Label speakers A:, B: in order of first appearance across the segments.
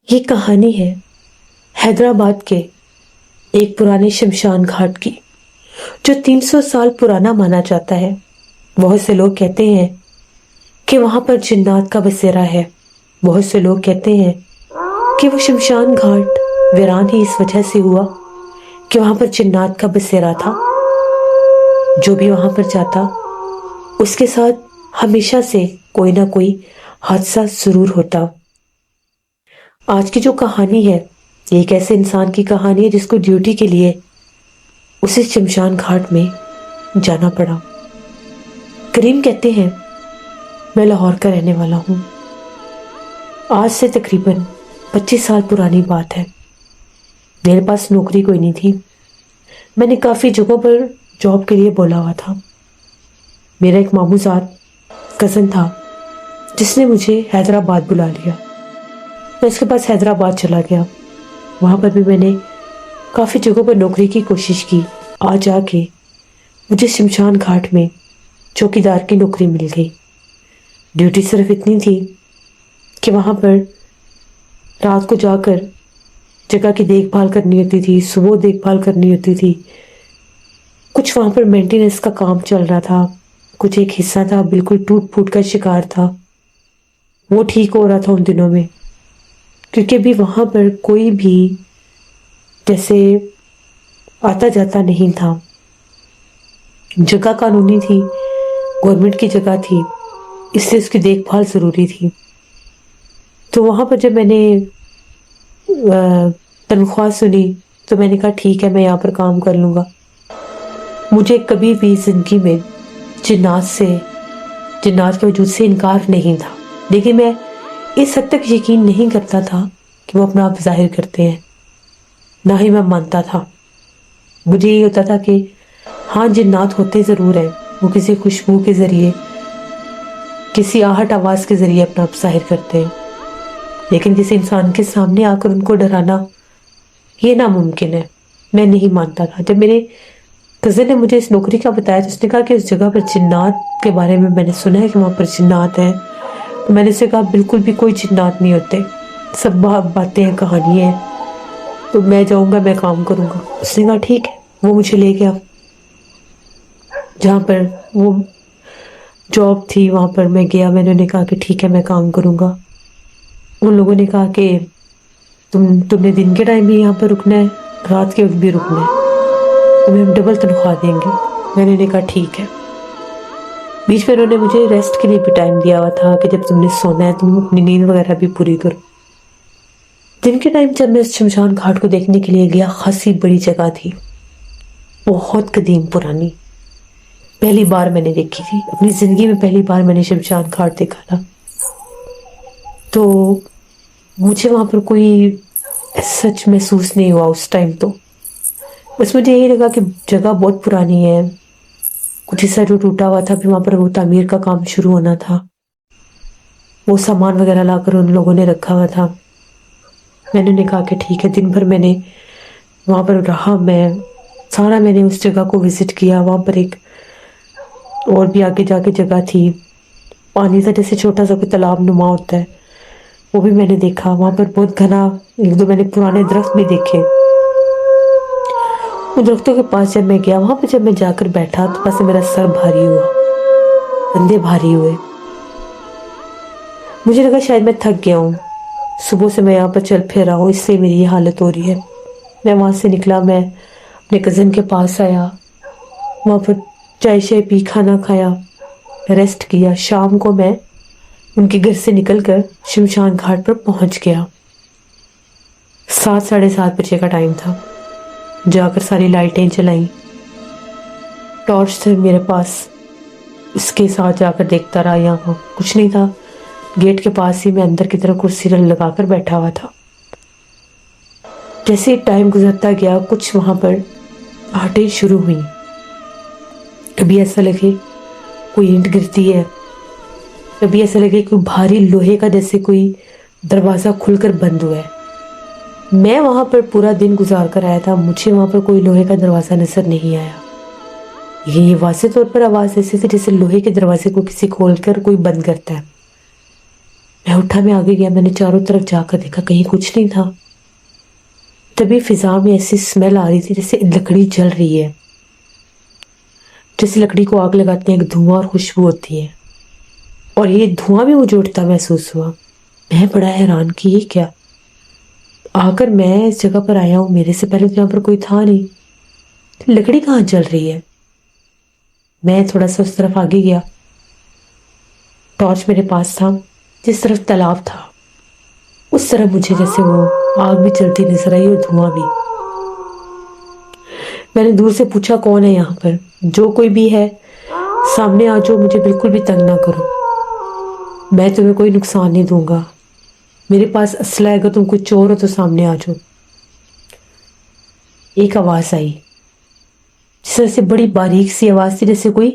A: یہ کہانی ہے حیدرآباد کے ایک پرانے شمشان گھاٹ کی، جو 300 سال پرانا مانا جاتا ہے۔ بہت سے لوگ کہتے ہیں کہ وہاں پر جنات کا بسیرا ہے۔ بہت سے لوگ کہتے ہیں کہ وہ شمشان گھاٹ ویران ہی اس وجہ سے ہوا کہ وہاں پر جنات کا بسیرا تھا۔ جو بھی وہاں پر جاتا اس کے ساتھ ہمیشہ سے کوئی نہ کوئی حادثہ ضرور ہوتا۔ آج کی جو کہانی ہے یہ ایک ایسے انسان کی کہانی ہے جس کو ڈیوٹی کے لیے اسے شمشان گھاٹ میں جانا پڑا۔ کریم کہتے ہیں میں لاہور کا رہنے والا ہوں۔ آج سے تقریباً 25 سال پرانی بات ہے۔ میرے پاس نوکری کوئی نہیں تھی۔ میں نے کافی جگہوں پر جاب کے لیے بولا ہوا تھا۔ میرا ایک ماموزاد کزن تھا جس نے مجھے حیدرآباد بلا لیا۔ میں اس کے پاس حیدرآباد چلا گیا۔ وہاں پر بھی میں نے کافی جگہوں پر نوکری کی کوشش کی۔ آج آ کے مجھے شمشان گھاٹ میں چوکیدار کی نوکری مل گئی۔ ڈیوٹی صرف اتنی تھی کہ وہاں پر رات کو جا کر جگہ کی دیکھ بھال کرنی ہوتی تھی، صبح دیکھ بھال کرنی ہوتی تھی۔ کچھ وہاں پر مینٹیننس کا کام چل رہا تھا، کچھ ایک حصہ تھا بالکل ٹوٹ پھوٹ کا شکار تھا، وہ ٹھیک ہو رہا تھا ان دنوں میں، کیونکہ ابھی وہاں پر کوئی بھی جیسے آتا جاتا نہیں تھا۔ جگہ قانونی تھی، گورنمنٹ کی جگہ تھی، اس لیے اس کی دیکھ بھال ضروری تھی۔ تو وہاں پر جب میں نے تنخواہ سنی تو میں نے کہا ٹھیک ہے میں یہاں پر کام کر لوں گا۔ مجھے کبھی بھی زندگی میں جنات کے وجود سے انکار نہیں تھا، لیکن میں اس حد تک یقین نہیں کرتا تھا کہ وہ اپنا آپ ظاہر کرتے ہیں، نہ ہی میں مانتا تھا۔ مجھے یہ ہوتا تھا کہ ہاں جنات ہوتے ضرور ہیں، وہ کسی خوشبو کے ذریعے، کسی آہٹ آواز کے ذریعے اپنا آپ ظاہر کرتے ہیں، لیکن کسی انسان کے سامنے آ کر ان کو ڈرانا یہ ناممکن ہے۔ میں نہیں مانتا تھا۔ جب میرے کزن نے مجھے اس نوکری کا بتایا تو اس نے کہا کہ اس جگہ پر جنات کے بارے میں نے سنا ہے کہ وہاں پر جنات ہیں، تو میں نے اسے کہا بالکل بھی کوئی جنات نہیں ہوتے، سب باتیں ہیں، کہانی ہیں، تو میں جاؤں گا، میں کام کروں گا۔ اس نے کہا ٹھیک ہے۔ وہ مجھے لے گیا جہاں پر وہ جاب تھی، وہاں پر میں گیا۔ میں نے کہا کہ ٹھیک ہے میں کام کروں گا۔ ان لوگوں نے کہا کہ تم نے دن کے ٹائم بھی یہاں پر رکنا ہے، رات کے وقت بھی رکنا ہے، تمہیں ہم ڈبل تنخواہ دیں گے۔ میں نے کہا ٹھیک ہے۔ بیچ میں انہوں نے مجھے ریسٹ کے لیے بھی ٹائم دیا ہوا تھا کہ جب تم نے سونا ہے تم اپنی نیند وغیرہ بھی پوری کرو۔ دن کے ٹائم جب میں اس شمشان گھاٹ کو دیکھنے کے لیے گیا، خاصی بڑی جگہ تھی، بہت قدیم پرانی، پہلی بار میں نے دیکھی تھی اپنی زندگی میں، پہلی بار میں نے شمشان گھاٹ دیکھا تھا۔ تو مجھے وہاں پر کوئی سچ محسوس نہیں ہوا اس ٹائم، تو بس مجھے یہی لگا کہ جگہ بہت پرانی ہے، کچھ حصہ جو ٹوٹا ہوا تھا، پھر وہاں پر وہ تعمیر کا کام شروع ہونا تھا، وہ سامان وغیرہ لا کر ان لوگوں نے رکھا ہوا تھا۔ میں نے کہا کہ ٹھیک ہے۔ دن بھر میں نے وہاں پر رہا، میں نے اس جگہ کو وزٹ کیا۔ وہاں پر ایک اور بھی آگے جا کے جگہ تھی، پانی کا جیسے چھوٹا سا کوئی تالاب نما ہوتا ہے، وہ بھی میں نے دیکھا۔ وہاں پر بہت گھنا ایک دو میں نے پرانے درخت بھی دیکھے۔ ان درختوں کے پاس جب میں گیا، وہاں پہ جب میں جا کر بیٹھا تو بس میرا سر بھاری ہوا، کندھے بھاری ہوئے۔ مجھے لگا شاید میں تھک گیا ہوں، صبح سے میں یہاں پر چل پھر رہا ہوں، اس سے میری یہ حالت ہو رہی ہے۔ میں وہاں سے نکلا، میں اپنے کزن کے پاس آیا، وہاں پر چائے پی، کھانا کھایا، ریسٹ کیا۔ شام کو میں ان کے گھر سے نکل کر شمشان گھاٹ پر پہنچ گیا۔ 7 ساڑھے 7 بجے کا ٹائم تھا۔ جا کر ساری لائٹیں جلائیں، ٹارچ تھے میرے پاس، اس کے ساتھ جا کر دیکھتا رہا، یہاں کچھ نہیں تھا۔ گیٹ کے پاس ہی میں اندر کی طرف کرسی لگا کر بیٹھا ہوا تھا۔ جیسے ٹائم گزرتا گیا، کچھ وہاں پر آہٹیں شروع ہوئیں۔ کبھی ایسا لگے کوئی اینٹ گرتی ہے، کبھی ایسا لگے کوئی بھاری لوہے کا جیسے کوئی دروازہ کھل کر بند ہوا ہے۔ میں وہاں پر پورا دن گزار کر آیا تھا، مجھے وہاں پر کوئی لوہے کا دروازہ نظر نہیں آیا، یہ واضح طور پر آواز ایسی تھی جیسے لوہے کے دروازے کو کسی کھول کر کوئی بند کرتا ہے۔ میں اٹھا، میں آگے گیا، میں نے چاروں طرف جا کر دیکھا، کہیں کچھ نہیں تھا۔ تبھی فضا میں ایسی اسمیل آ رہی تھی جیسے لکڑی جل رہی ہے، جیسے لکڑی کو آگ لگاتے ہیں ایک دھواں اور خوشبو ہوتی ہے، اور یہ دھواں بھی مجھے اٹھتا محسوس ہوا۔ میں بڑا حیران کہ یہ کیا، آ کر میں اس جگہ پر آیا ہوں، میرے سے پہلے تو یہاں پر کوئی تھا نہیں، لکڑی کہاں جل رہی ہے؟ میں تھوڑا سا اس طرف آگے گیا، ٹارچ میرے پاس تھا، جس طرف تالاب تھا اس طرف مجھے جیسے وہ آگ بھی چلتی نظر آئی اور دھواں بھی۔ میں نے دور سے پوچھا کون ہے یہاں پر؟ جو کوئی بھی ہے سامنے آ جاؤ، مجھے بالکل بھی تنگ نہ کرو، میں تمہیں کوئی نقصان نہیں دوں گا، میرے پاس اسلحہ ہے، اگر تم کوئی چور ہو تو سامنے آ جاؤ۔ ایک آواز آئی، جس طرح سے بڑی باریک سی آواز تھی، جیسے کوئی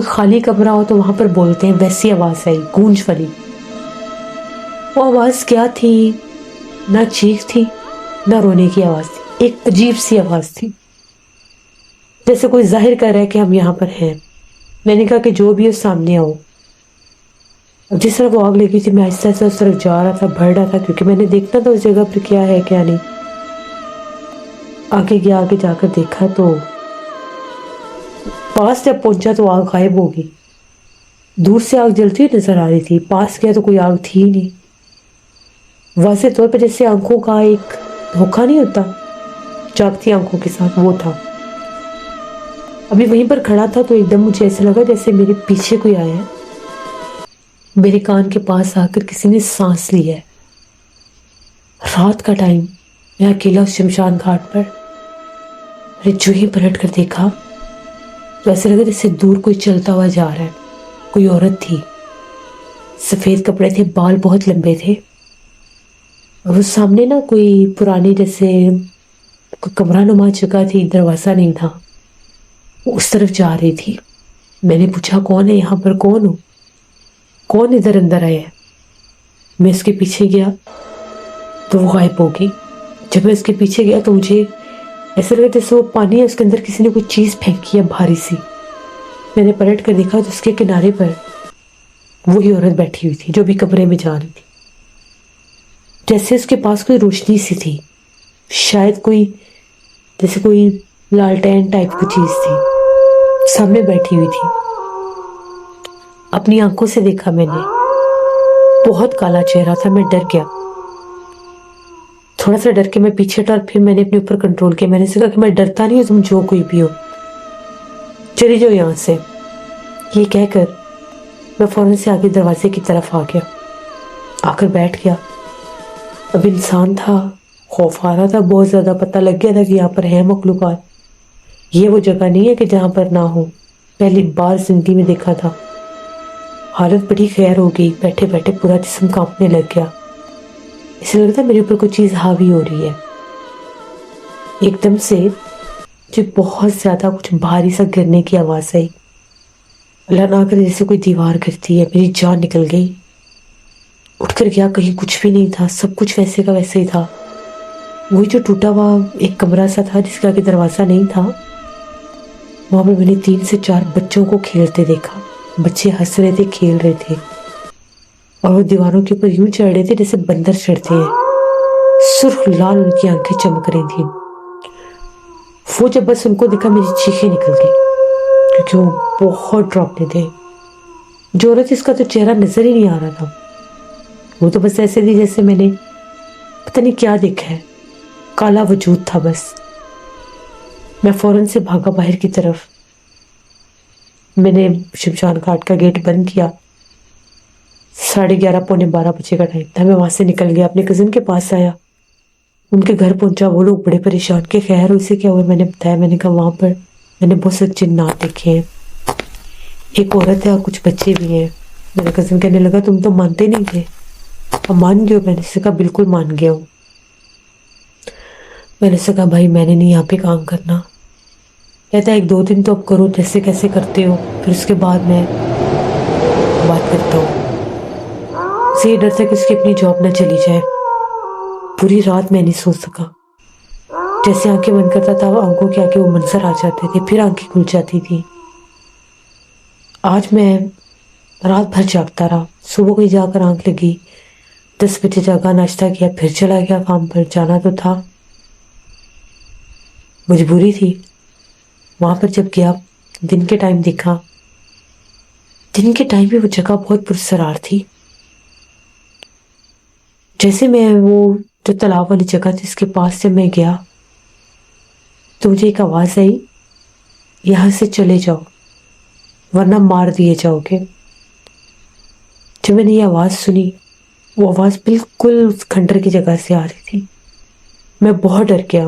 A: خالی کمرہ ہو تو وہاں پر بولتے ہیں، ویسی آواز آئی، گونج والی۔ وہ آواز کیا تھی؟ نہ چیخ تھی نہ رونے کی آواز تھی، ایک عجیب سی آواز تھی، جیسے کوئی ظاہر کر رہا ہے کہ ہم یہاں پر ہیں۔ میں نے کہا کہ جو بھی ہو سامنے آؤ۔ جس طرح وہ آگ لگی تھی، میں آہستہ آہستہ اس طرف جا رہا تھا، بڑھ رہا تھا، کیونکہ میں نے دیکھنا تھا اس جگہ پر کیا ہے کیا نہیں۔ آگے گیا، آگے جا کر دیکھا تو پاس جب پہنچا تو آگ غائب ہو گئی۔ دور سے آگ جلتی ہوئی نظر آ رہی تھی، پاس گیا تو کوئی آگ تھی ہی نہیں۔ واضح طور پر جیسے آنکھوں کا ایک دھوکہ نہیں ہوتا جاگتی آنکھوں کے ساتھ، وہ تھا۔ ابھی وہیں پر کھڑا تھا تو ایک دم مجھے ایسا لگا جیسے میرے پیچھے کوئی آیا ہے، میرے کان کے پاس آ کر کسی نے سانس لی ہے۔ رات کا ٹائم، میں اکیلا اس شمشان گھاٹ پر، میں نے جو ہی پلٹ کر دیکھا تو ایسا لگا جیسے دور کوئی چلتا ہوا جا رہا ہے۔ کوئی عورت تھی، سفید کپڑے تھے، بال بہت لمبے تھے، اور اس سامنے نا کوئی پرانی جیسے کوئی کمرہ نما جگہ تھی، دروازہ نہیں تھا، وہ اس طرف جا رہی تھی۔ میں نے پوچھا کون ہے یہاں پر، کون ہو، کون ادھر اندر آیا ہے؟ میں اس کے پیچھے گیا تو وہ غائب ہو گئی۔ جب میں اس کے پیچھے گیا تو مجھے ایسا لگا جیسے وہ پانی ہے، اس کے اندر کسی نے کوئی چیز پھینکی ہے بھاری سی۔ میں نے پلٹ کر دیکھا تو اس کے کنارے پر وہی عورت بیٹھی ہوئی تھی جو بھی کمرے میں جا رہی تھی، جیسے اس کے پاس کوئی روشنی سی تھی، شاید کوئی جیسے کوئی لالٹین ٹائپ کی چیز تھی، سامنے بیٹھی ہوئی تھی۔ اپنی آنکھوں سے دیکھا میں نے، بہت کالا چہرہ تھا، میں ڈر گیا، تھوڑا سا ڈر کے میں پیچھے ہٹا، پھر میں نے اپنے اوپر کنٹرول کیا، میں نے کہا کہ میں ڈرتا نہیں ہوں، تم جو کوئی بھی ہو چلی جاؤ یہاں سے۔ یہ کہہ کر میں فوراً سے آگے دروازے کی طرف آ گیا، آ کر بیٹھ گیا۔ اب انسان تھا، خوف آ رہا تھا بہت زیادہ، پتہ لگ گیا تھا کہ یہاں پر ہے مخلوقات، یہ وہ جگہ نہیں ہے کہ جہاں پر نہ ہو، پہلی بار زندگی میں دیکھا تھا۔ حالت بڑی خیر ہو گئی، بیٹھے بیٹھے پورا جسم کانپنے لگ گیا، اسے لگتا میرے اوپر کوئی چیز حاوی ہو رہی ہے۔ ایک دم سے مجھے بہت زیادہ کچھ بھاری سا گرنے کی آواز آئی، اللہ نہ کرے جیسے کوئی دیوار گرتی ہے، میری جان نکل گئی۔ اٹھ کر گیا، کہیں کچھ بھی نہیں تھا، سب کچھ ویسے کا ویسے ہی تھا، وہی جو ٹوٹا ہوا ایک کمرہ سا تھا جس کا کہ دروازہ نہیں تھا، وہاں پہ میں نے 3 سے 4 بچوں کو کھیلتے دیکھا، بچے ہنس رہے تھے، کھیل رہے تھے، اور وہ دیواروں کے اوپر یوں چڑھ رہے تھے جیسے بندر چڑھتے ہیں، سرخ لال ان کی آنکھیں چمک رہی تھیں۔ وہ جب بس ان کو دیکھا میری چیخیں نکل گئی، کیونکہ وہ بہت ڈراپنے تھے۔ جو عورت اس کا تو چہرہ نظر ہی نہیں آ رہا تھا، وہ تو بس ایسے تھی جیسے میں نے پتہ نہیں کیا دیکھا ہے، کالا وجود تھا بس۔ میں فوراً سے بھاگا باہر کی طرف، میں نے شمشان گھاٹ کا گیٹ بند کیا، 11:30 پونے 12 بجے کا ٹائم تھا۔ میں وہاں سے نکل گیا، اپنے کزن کے پاس آیا، ان کے گھر پہنچا، وہ لوگ بڑے پریشان کہ خیر اسے کیا ہوا؟ میں نے بتایا، میں نے کہا وہاں پر میں نے بہت سے جنات دیکھے ہیں، ایک عورت ہے اور کچھ بچے بھی ہیں۔ میرا کزن کہنے لگا تم تو مانتے نہیں تھے، اب مان گئے ہو؟ میں نے سے کہا بالکل مان گیا ہوں۔ میں نے سے کہا بھائی میں نے نہیں یہاں پہ کام کرنا۔ کہتا ہے 1-2 دن تو اب کرو جیسے کیسے کرتے ہو، پھر اس کے بعد میں بات کرتا ہوں۔ اسے یہ ڈر تھا کہ اس کی اپنی جاب نہ چلی جائے۔ پوری رات میں نہیں سو سکا، جیسے آنکھیں بند کرتا تھا آنکھوں کے آگے وہ منظر آ جاتے تھے، پھر آنکھیں کھل جاتی تھی۔ آج میں رات بھر جاگتا رہا، صبح کو جا کر آنکھ لگی، 10 بجے جاگا، ناشتہ کیا، پھر چلا گیا کام پر۔ جانا تو تھا، مجبوری تھی۔ وہاں پر جب گیا، دن کے ٹائم دیکھا، دن کے ٹائم بھی وہ جگہ بہت پرسرار تھی۔ جیسے میں وہ جو تالاب والی جگہ تھی اس کے پاس سے میں گیا تو مجھے ایک آواز آئی، یہاں سے چلے جاؤ ورنہ مار دیے جاؤ گے۔ جب میں نے یہ آواز سنی، وہ آواز بالکل اس کھنڈر کی جگہ سے آ رہی تھی، میں بہت ڈر گیا۔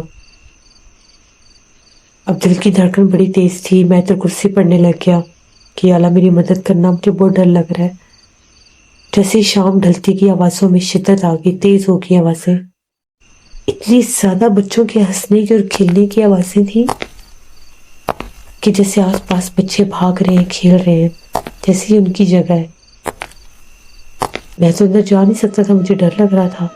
A: اب دل کی دھڑکن بڑی تیز تھی، میں تو کرسی پڑھنے لگ گیا کہ اللہ میری مدد کرنا، مجھے بہت ڈر لگ رہا ہے۔ جیسے شام ڈھلتی کی آوازوں میں شدت آ گئی، تیز ہو گئی آوازیں، اتنی زیادہ بچوں کے ہنسنے کی اور کھیلنے کی آوازیں تھیں کہ جیسے آس پاس بچے بھاگ رہے ہیں، کھیل رہے ہیں، جیسے ان کی جگہ ہے۔ میں تو اندر جا نہیں سکتا تھا، مجھے ڈر لگ رہا تھا۔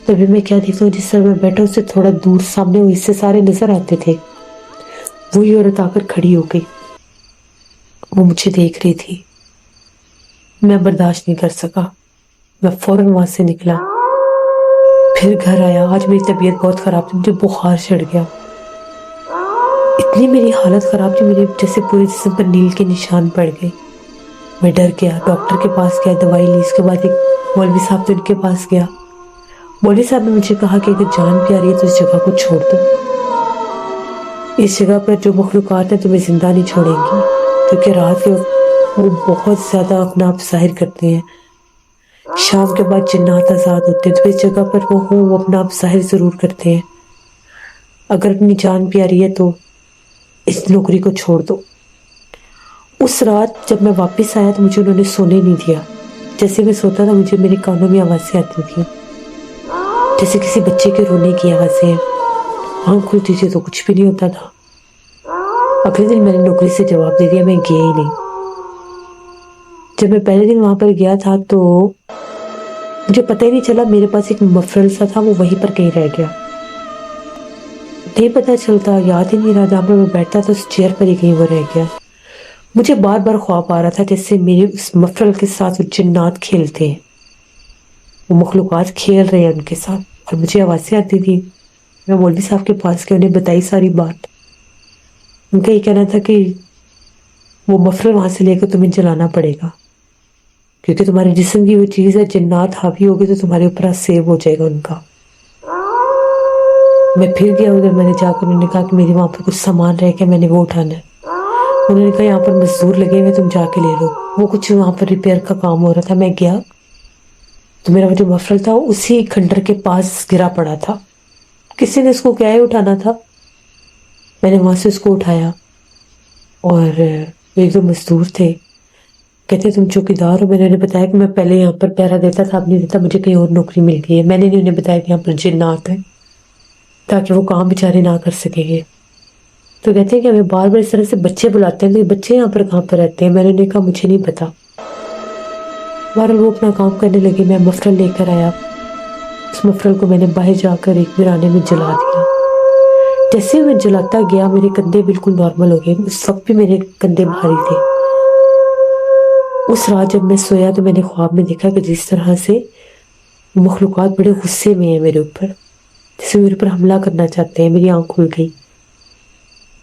A: تبھی میں کیا دیکھتا ہوں، جس طرح میں بیٹھا اس سے تھوڑا دور سامنے وہ حصے سارے نظر آتے تھے، وہی عورت آ کر کھڑی ہو گئی، وہ مجھے دیکھ رہی تھی۔ میں برداشت نہیں کر سکا، میں فوراً وہاں سے نکلا، پھر گھر آیا۔ آج میری طبیعت بہت خراب تھی، مجھے بخار چڑھ گیا، اتنی میری حالت خراب تھی، میرے جیسے پورے جسم پر نیل کے نشان پڑ گئے۔ میں ڈر گیا، ڈاکٹر کے پاس گیا، دوائی لی، اس کے بعد ایک مولوی صاحب تھے، ان کے پاس گیا۔ مولوی صاحب نے مجھے کہا کہ اگر جان بھی آ رہی ہے تو اس جگہ کو چھوڑ دو، اس جگہ پر جو مخلوقات ہیں تمہیں زندہ نہیں چھوڑیں گی، کیونکہ رات کے وقت وہ بہت زیادہ اپنا آپ ظاہر کرتے ہیں، شام کے بعد جنات آزاد ہوتے ہیں، تو اس جگہ پر وہ اپنا آپ ظاہر ضرور کرتے ہیں، اگر اپنی جان بھی آ رہی ہے تو اس نوکری کو چھوڑ دو۔ اس رات جب میں واپس آیا تو مجھے انہوں نے سونے نہیں دیا، جیسے میں سوتا تھا مجھے میرے کانوں میں آوازیں آتی تھیں، جیسے کسی بچے کے رونے کی آوازیں، آنکھ کھلتی تھی تو کچھ بھی نہیں ہوتا تھا۔ اگلے دن میں نے نوکری سے جواب دے دیا، میں گیا ہی نہیں۔ جب میں پہلے دن وہاں پر گیا تھا تو مجھے پتہ ہی نہیں چلا، میرے پاس ایک مفرل سا تھا، وہ وہیں پر کہیں رہ گیا، نہیں پتہ چلتا، یاد ہی نہیں رہا، جہاں پر میں بیٹھتا تھا اس چیئر پر ہی کہیں وہ رہ گیا۔ مجھے بار بار خواب آ رہا تھا جیسے میرے اس مفرل کے ساتھ وہ جنات کھیلتے ہیں، وہ مخلوقات کھیل رہے ہیں ان کے ساتھ، اور مجھے آوازیں آتی تھی۔ میں مولوی صاحب کے پاس گیا، انہیں بتائی ساری بات۔ ان کا یہ کہنا تھا کہ وہ مفرل وہاں سے لے کر تمہیں جلانا پڑے گا، کیونکہ تمہارے جسم کی وہ چیز ہے، جنات حاوی ہوگے تو تمہارے اوپر سیو ہو جائے گا ان کا۔ میں پھر گیا ادھر، میں نے جا کر انہوں نے کہا کہ میرے وہاں پر کچھ سامان رہ گیا، میں نے وہ اٹھانا ہے۔ انہوں نے کہا یہاں پر مزدور لگے ہوئے، تم جا کے لے لو۔ وہ کچھ وہاں پر ریپیئر کا کام ہو رہا تھا، میں گیا تو میرا وہ جو مفرل تھا اسی کھنڈر کے پاس گرا پڑا تھا، کسی نے اس کو کیا ہی اٹھانا تھا۔ میں نے وہاں سے اس کو اٹھایا، اور ایک دو مزدور تھے، کہتے تم چوکیدار ہو؟ میں نے انہیں بتایا کہ میں پہلے یہاں پر پہرا دیتا تھا، اب نہیں دیتا، مجھے کہیں اور نوکری مل گئی ہے۔ میں نے نہیں انہیں بتایا کہ یہاں پر جنات ہیں، تاکہ وہ کام بیچارے نہ کر سکیں گے۔ تو کہتے ہیں کہ ہمیں بار بار اس طرح سے بچے بلاتے ہیں، تو یہ بچے یہاں پر کہاں پر رہتے ہیں؟ میں نے انہیں کہا مجھے نہیں پتا۔ بہرحال وہ اپنا کام کرنے لگے، میں مفرل لے کر آیا، اس مفرل کو میں نے باہر جا کر ایک ویرانے میں جلا دیا۔ جیسے میں جلاتا گیا میرے کندھے بالکل نارمل ہو گئے، اس وقت بھی میرے کندھے بھاری تھے۔ اس رات جب میں سویا تو میں نے خواب میں دیکھا کہ جس طرح سے مخلوقات بڑے غصے میں ہیں میرے اوپر، جیسے میرے اوپر حملہ کرنا چاہتے ہیں۔ میری آنکھ کھل گئی،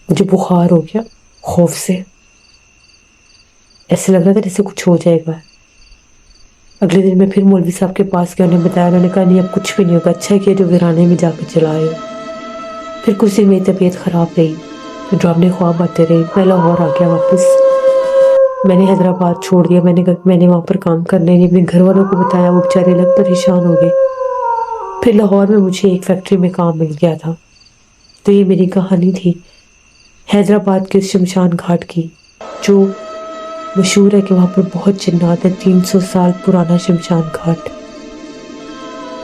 A: مجھے بخار ہو گیا خوف سے، ایسے لگ رہا تھا جیسے کچھ ہو جائے گا۔ اگلے دن میں پھر مولوی صاحب کے پاس گیا، انہوں نے بتایا، انہوں نے کہا نہیں اب کچھ بھی نہیں ہوگا، اچھا کیا جو ویرانے میں جا کے چلائے ہو۔ پھر کچھ دن میری طبیعت خراب رہی، تو ڈراؤنے خواب آتے رہے، میں لاہور آ گیا واپس، میں نے حیدرآباد چھوڑ دیا، میں نے وہاں پر کام کرنے نہیں، اپنے گھر والوں کو بتایا، وہ بیچارے الگ پریشان ہو گئے۔ پھر لاہور میں مجھے ایک فیکٹری میں کام مل گیا تھا۔ تو یہ میری کہانی تھی حیدرآباد کے شمشان گھاٹ کی، جو مشہور ہے کہ وہاں پر بہت جنات ہیں، 300 سال پرانا شمشان گھاٹ،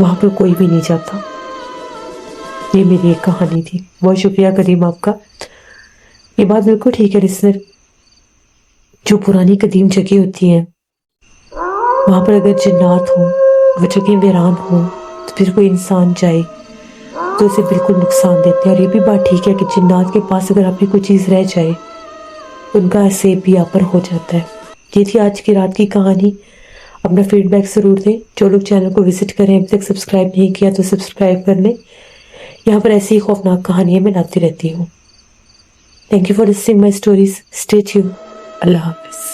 A: وہاں پر کوئی بھی نہیں جاتا۔ یہ میری ایک کہانی تھی۔ بہت شکریہ کریم آپ کا۔ یہ بات بالکل ٹھیک ہے لسنر، جو پرانی قدیم جگہ ہوتی ہیں وہاں پر اگر جنات ہوں، وہ جگہ ویران ہوں، تو پھر کوئی انسان جائے تو اسے بالکل نقصان دیتے ہیں. اور یہ بھی بات ٹھیک ہے کہ جنات کے پاس اگر آپ کی کوئی چیز رہ جائے ان کا سیب بھی آپ پر ہو جاتا ہے. یہ تھی آج کی رات کی کہانی. اپنا فیڈ بیک ضرور دیں. جو لوگ چینل کو وزٹ کریں ابھی تک سبسکرائب نہیں کیا تو سبسکرائب کر لیں. یہاں پر ایسی ہی خوفناک کہانیاں میں لاتی رہتی ہوں. Thank you for listening my stories. Stay tuned. اللہ حافظ.